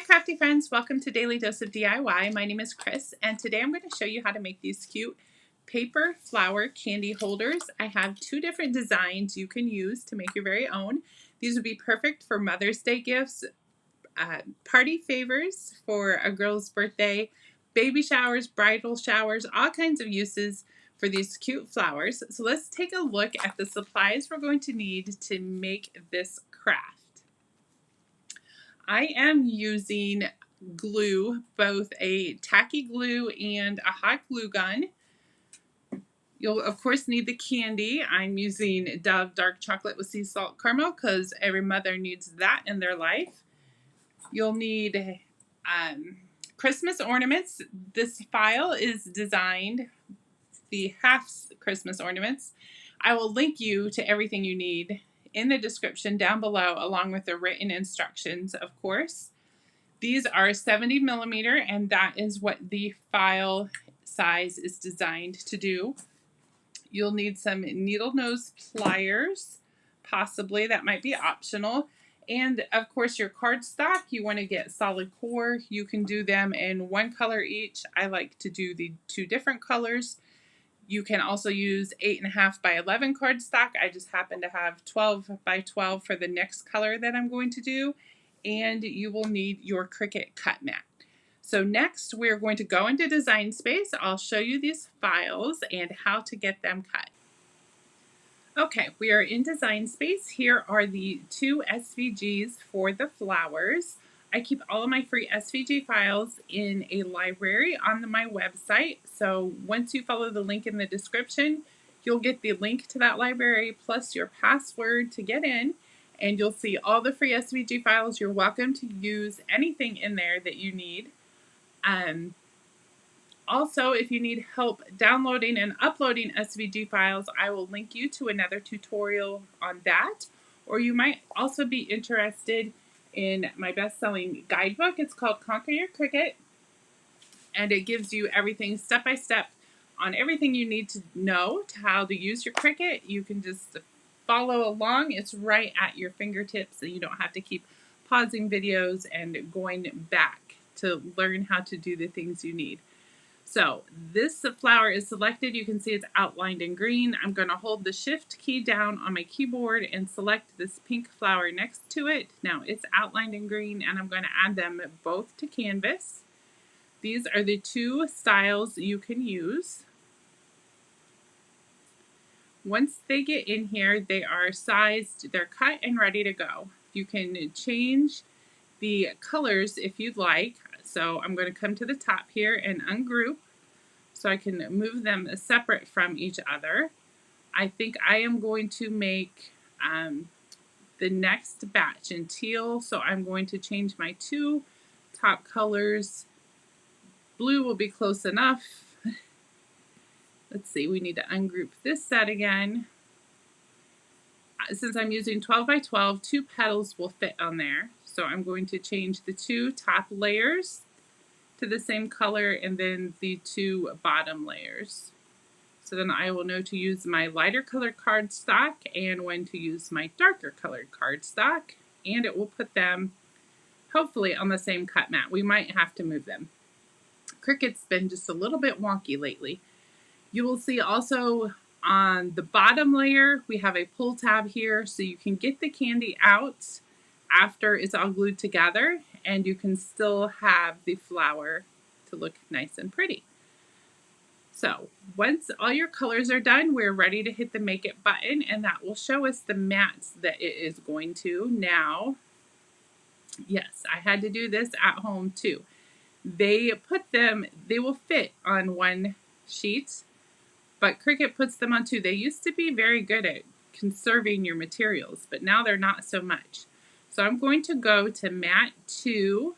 crafty friends, welcome to Daily Dose of DIY. My name is Chris, and today I'm going to show you how to make these cute paper flower candy holders. I have two different designs you can use to make your very own. These would be perfect for Mother's Day gifts, party favors for a girl's birthday, baby showers, bridal showers, all kinds of uses for these cute flowers. So let's take a look at the supplies we're going to need to make this craft. I am using glue, both a tacky glue and a hot glue gun. You'll of course need the candy. I'm using Dove Dark Chocolate with Sea Salt Caramel because every mother needs that in their life. You'll need Christmas ornaments. This file is designed the half Christmas ornaments. I will link you to everything you need in the description down below, along with the written instructions, of course. These are 70 millimeter, and that is what the file size is designed to do. You'll need some needle nose pliers, possibly, that might be optional. And of course your cardstock, you want to get solid core. You can do them in one color each. I like to do the two different colors. You can also use 8.5 by 11 cardstock. I just happen to have 12 by 12 for the next color that I'm going to do. And you will need your Cricut cut mat. So next we're going to go into Design Space. I'll show you these files and how to get them cut. Okay, we are in Design Space. Here are the two SVGs for the flowers. I keep all of my free SVG files in a library on my website. So once you follow the link in the description, you'll get the link to that library plus your password to get in, and you'll see all the free SVG files. You're welcome to use anything in there that you need. Also, if you need help downloading and uploading SVG files, I will link you to another tutorial on that. Or you might also be interested in my best-selling guidebook. It's called Conquer Your Cricut, and it gives you everything step by step on everything you need to know to how to use your Cricut. You can just follow along. It's right at your fingertips, so you don't have to keep pausing videos and going back to learn how to do the things you need. So this flower is selected. You can see it's outlined in green. I'm going to hold the Shift key down on my keyboard and select this pink flower next to it. Now it's outlined in green, and I'm going to add them both to canvas. These are the two styles you can use. Once they get in here, they are sized, they're cut and ready to go. You can change the colors if you'd like. So I'm going to come to the top here and ungroup so I can move them separate from each other. I think I am going to make the next batch in teal, so I'm going to change my two top colors. Blue will be close enough. Let's see, we need to ungroup this set again. Since I'm using 12 by 12, 2 petals will fit on there. So I'm going to change the two top layers to the same color and then the two bottom layers. So then I will know to use my lighter colored cardstock and when to use my darker colored cardstock, and it will put them hopefully on the same cut mat. We might have to move them. Cricut's been just a little bit wonky lately. You will see also on the bottom layer we have a pull tab here, so you can get the candy out after it's all glued together, and you can still have the flower to look nice and pretty. So once all your colors are done, we're ready to hit the Make It button, and that will show us the mats that it is going to. Now, yes, I had to do this at home too. They will fit on one sheet, but Cricut puts them on two. They used to be very good at conserving your materials, but now they're not so much. So I'm going to go to mat 2,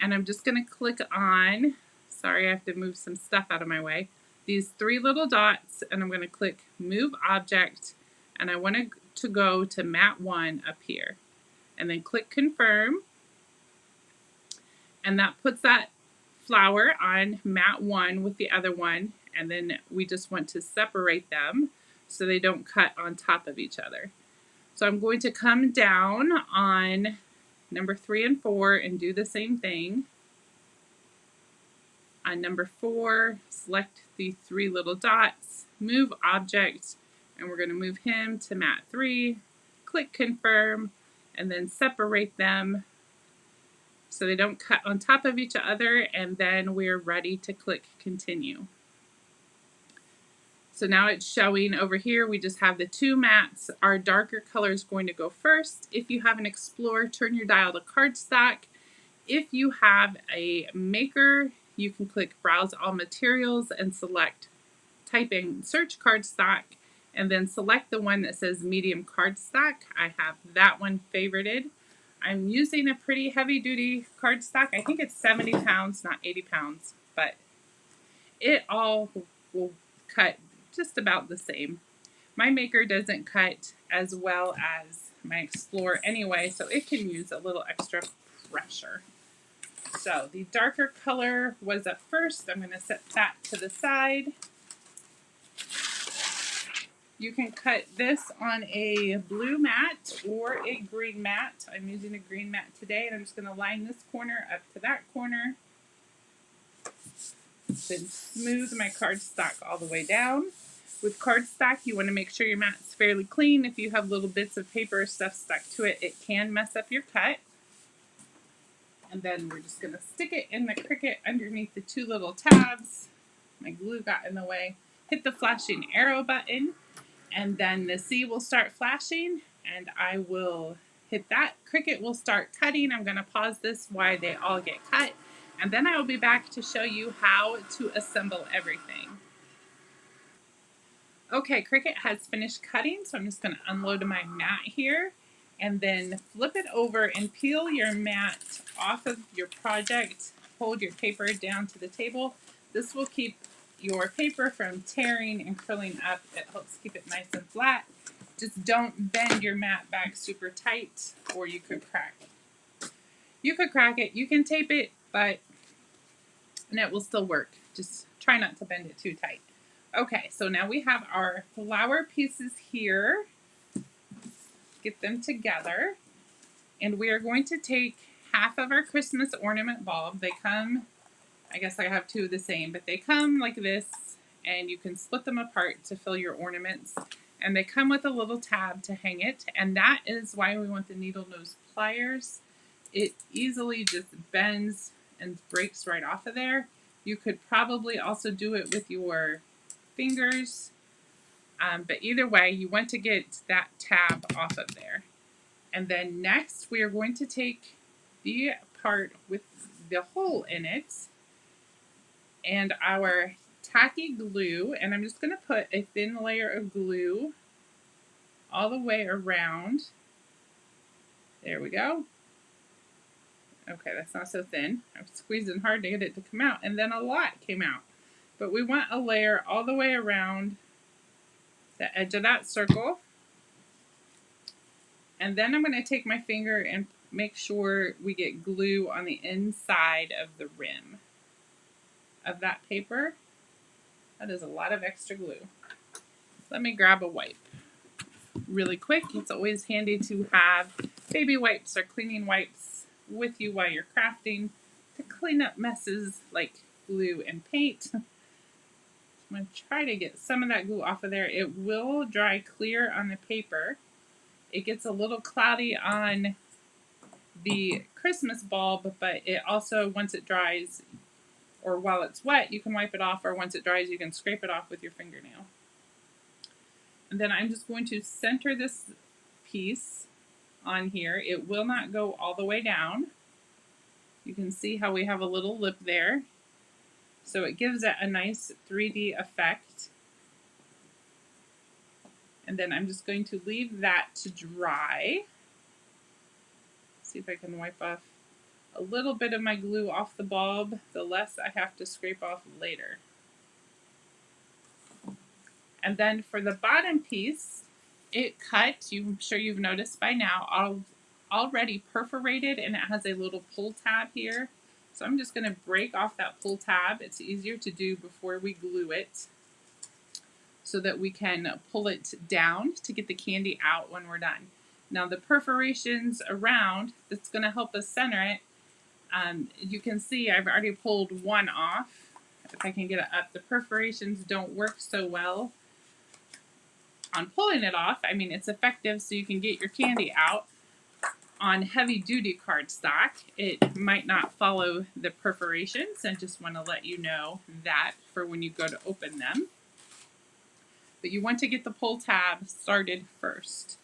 and I'm just going to click on, sorry, I have to move some stuff out of my way, these 3 little dots, and I'm going to click Move Object, and I want to go to mat 1 up here, and then click Confirm, and that puts that flower on mat 1 with the other one, and then we just want to separate them so they don't cut on top of each other. So I'm going to come down on number 3 and 4 and do the same thing. On number 4, select the 3 little dots, move object, and we're going to move him to mat 3, click confirm, and then separate them so they don't cut on top of each other, and then we're ready to click continue. So now it's showing over here, we just have the 2 mats. Our darker color is going to go first. If you have an Explorer, turn your dial to cardstock. If you have a Maker, you can click Browse All Materials and type in search cardstock, and then select the one that says medium cardstock. I have that one favorited. I'm using a pretty heavy duty cardstock. I think it's 70 pounds, not 80 pounds, but it all will cut just about the same. My Maker doesn't cut as well as my Explorer anyway, so it can use a little extra pressure. So the darker color was up first. I'm going to set that to the side. You can cut this on a blue mat or a green mat. I'm using a green mat today, and I'm just going to line this corner up to that corner. Then smooth my cardstock all the way down. With cardstock, you want to make sure your mat's fairly clean. If you have little bits of paper or stuff stuck to it, it can mess up your cut. And then we're just going to stick it in the Cricut underneath the 2 little tabs. My glue got in the way. Hit the flashing arrow button, and then the C will start flashing, and I will hit that. Cricut will start cutting. I'm going to pause this while they all get cut, and then I will be back to show you how to assemble everything. Okay, Cricut has finished cutting, so I'm just going to unload my mat here, and then flip it over and peel your mat off of your project. Hold your paper down to the table. This will keep your paper from tearing and curling up. It helps keep it nice and flat. Just don't bend your mat back super tight, or you could crack it. You could crack it, you can tape it, and it will still work. Just try not to bend it too tight. Okay, so now we have our flower pieces here. Get them together. And we are going to take half of our Christmas ornament bulb. They come, I guess I have 2 of the same, but they come like this, and you can split them apart to fill your ornaments. And they come with a little tab to hang it, and that is why we want the needle nose pliers. It easily just bends and breaks right off of there. You could probably also do it with your fingers, but either way, you want to get that tab off of there. And then next, we are going to take the part with the hole in it and our tacky glue, and I'm just going to put a thin layer of glue all the way around. There we go. Okay, that's not so thin. I'm squeezing hard to get it to come out, and then a lot came out. But we want a layer all the way around the edge of that circle. And then I'm going to take my finger and make sure we get glue on the inside of the rim of that paper. That is a lot of extra glue. Let me grab a wipe really quick. It's always handy to have baby wipes or cleaning wipes with you while you're crafting to clean up messes like glue and paint. I'm going to try to get some of that glue off of there. It will dry clear on the paper. It gets a little cloudy on the Christmas bulb, but it also, once it dries, or while it's wet, you can wipe it off, or once it dries, you can scrape it off with your fingernail. And then I'm just going to center this piece on here. It will not go all the way down. You can see how we have a little lip there. So it gives it a nice 3D effect. And then I'm just going to leave that to dry. See if I can wipe off a little bit of my glue off the bulb, the less I have to scrape off later. And then for the bottom piece, it cut, I'm sure you've noticed by now, already perforated, and it has a little pull tab here. So I'm just going to break off that pull tab. It's easier to do before we glue it so that we can pull it down to get the candy out when we're done. Now the perforations around, that's going to help us center it. You can see I've already pulled one off. If I can get it up, the perforations don't work so well on pulling it off. I mean, it's effective so you can get your candy out. On heavy duty cardstock, it might not follow the perforations. I just want to let you know that for when you go to open them. But you want to get the pull tab started first.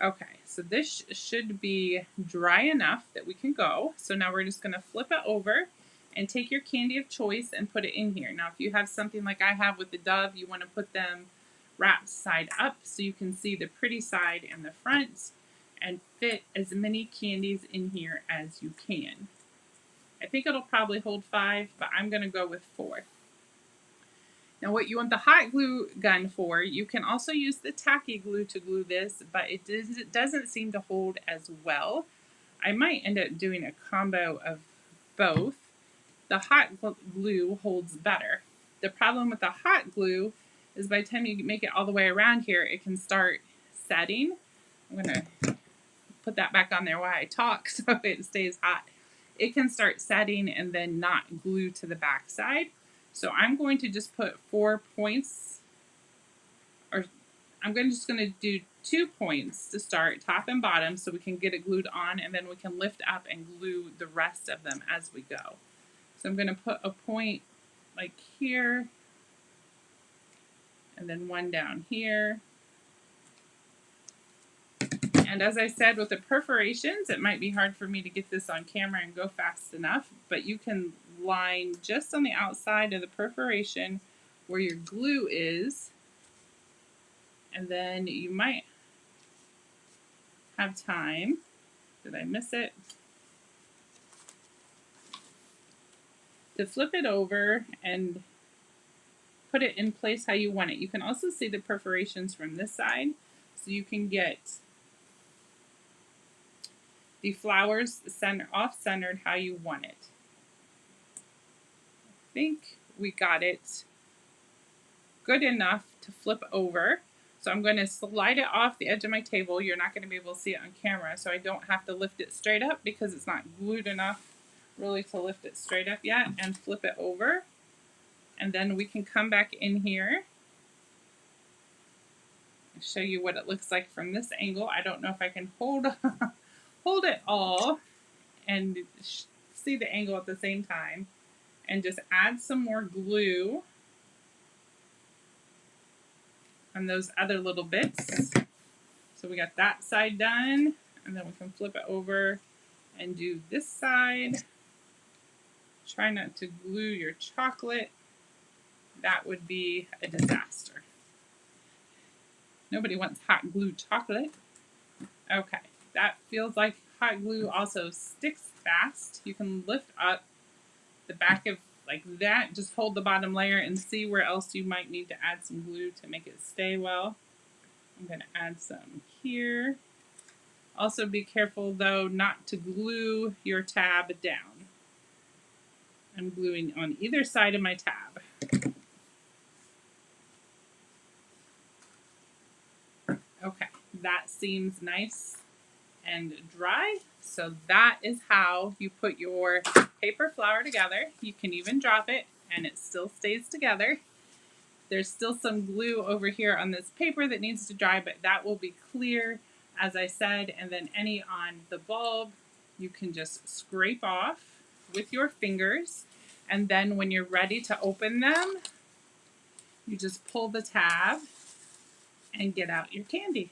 Okay, so this should be dry enough that we can go. So now we're just going to flip it over and take your candy of choice and put it in here. Now if you have something like I have with the Dove, you want to put them wrapped side up so you can see the pretty side and the front and fit as many candies in here as you can. I think it'll probably hold 5, but I'm going to go with 4. Now what you want the hot glue gun for, you can also use the tacky glue to glue this, but it doesn't seem to hold as well. I might end up doing a combo of both. The hot glue holds better. The problem with the hot glue is by the time you make it all the way around here, it can start setting. I'm going to put that back on there while I talk so it stays hot. It can start setting and then not glue to the back side. So I'm going to just put 4 points, or I'm just going to do 2 points to start, top and bottom, so we can get it glued on, and then we can lift up and glue the rest of them as we go. So I'm going to put a point like here, and then one down here. And as I said, with the perforations, it might be hard for me to get this on camera and go fast enough, but you can line just on the outside of the perforation where your glue is, and then you might have time. Did I miss it? To flip it over and put it in place how you want it. You can also see the perforations from this side, so you can get the flowers off-centered how you want it. I think we got it good enough to flip over. So I'm going to slide it off the edge of my table. You're not going to be able to see it on camera, so I don't have to lift it straight up because it's not glued enough really to lift it straight up yet, and flip it over. And then we can come back in here and show you what it looks like from this angle. I don't know if I can hold it all and see the angle at the same time, and just add some more glue on those other little bits. So we got that side done, and then we can flip it over and do this side. Try not to glue your chocolate. That would be a disaster. Nobody wants hot glue chocolate. Okay, that feels like hot glue also sticks fast. You can lift up the back of like that, just hold the bottom layer and see where else you might need to add some glue to make it stay well. I'm going to add some here. Also be careful though not to glue your tab down. I'm gluing on either side of my tab. Okay, that seems nice and dry. So that is how you put your paper flower together. You can even drop it and it still stays together. There's still some glue over here on this paper that needs to dry, but that will be clear, as I said. And then any on the bulb, you can just scrape off with your fingers. And then when you're ready to open them, you just pull the tab and get out your candy.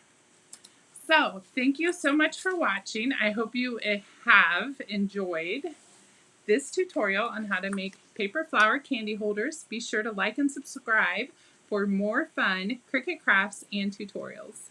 So thank you so much for watching. I hope you have enjoyed this tutorial on how to make paper flower candy holders. Be sure to like and subscribe for more fun Cricut crafts and tutorials.